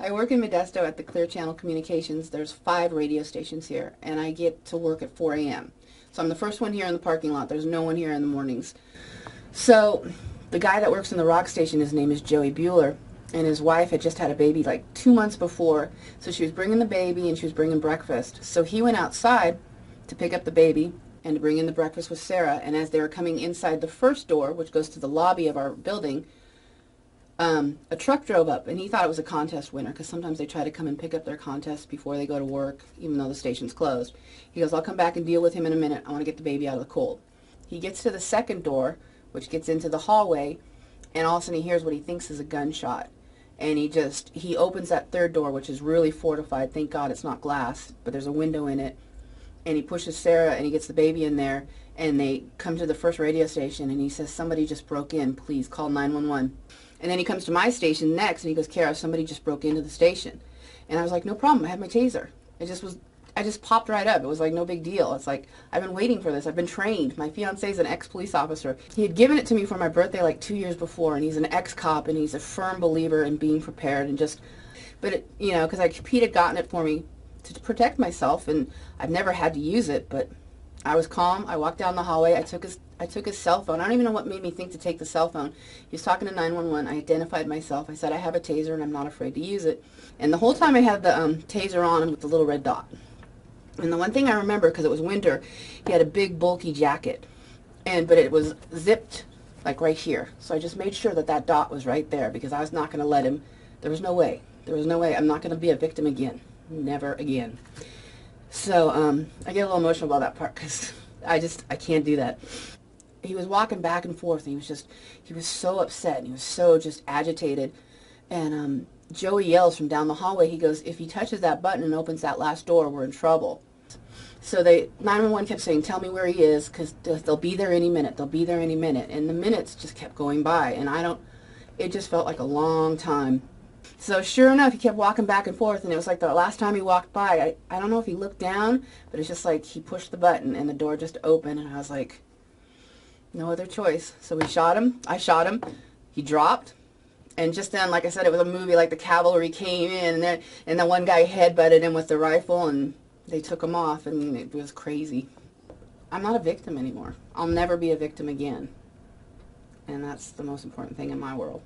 I work in Modesto at the Clear Channel Communications. There's 5 radio stations here, and I get to work at 4 a.m. So I'm the first one here in the parking lot. There's no one here in the mornings. So the guy that works in the rock station, his name is Joey Bueller, and his wife had just had a baby like 2 months before. So she was bringing the baby and she was bringing breakfast. So he went outside to pick up the baby and to bring in the breakfast with Sarah. And as they were coming inside the first door, which goes to the lobby of our building, a truck drove up, and he thought it was a contest winner, because sometimes they try to come and pick up their contests before they go to work, even though the station's closed. He goes, I'll come back and deal with him in a minute. I want to get the baby out of the cold. He gets to the second door, which gets into the hallway, and all of a sudden he hears what he thinks is a gunshot. And he opens that third door, which is really fortified. Thank God it's not glass, but there's a window in it. And he pushes Sarah, and he gets the baby in there, and they come to the first radio station, and he says, somebody just broke in. Please call 911. And then he comes to my station next, and he goes, Kara, somebody just broke into the station. And I was like, no problem. I have my taser. I just popped right up. It was like no big deal. It's like, I've been waiting for this. I've been trained. My fiance's an ex-police officer. He had given it to me for my birthday like 2 years before, and he's an ex-cop, and he's a firm believer in being prepared and just, but it, you know, because Pete had gotten it for me to protect myself, and I've never had to use it, but I was calm. I walked down the hallway. I took his cell phone. I don't even know what made me think to take the cell phone. He was talking to 911. I identified myself. I said, I have a taser, and I'm not afraid to use it. And the whole time I had the taser on with the little red dot. And the one thing I remember, because it was winter, he had a big bulky jacket, but it was zipped like right here. So I just made sure that that dot was right there, because I was not going to let him. There was no way. There was no way. I'm not going to be a victim again. Never again. So I get a little emotional about that part, because I can't do that. He was walking back and forth, and he was so upset, and he was so just agitated. And Joey yells from down the hallway. He goes, if he touches that button and opens that last door, we're in trouble. So 911 kept saying, tell me where he is, because they'll be there any minute. They'll be there any minute. And the minutes just kept going by, and it just felt like a long time. So sure enough, he kept walking back and forth, and it was like the last time he walked by, I don't know if he looked down, but it's just like he pushed the button, and the door just opened, and I was like, no other choice. So we shot him. I shot him. He dropped. And just then, like I said, it was a movie, like the cavalry came in, and then one guy headbutted him with the rifle, and they took him off, and it was crazy. I'm not a victim anymore. I'll never be a victim again. And that's the most important thing in my world.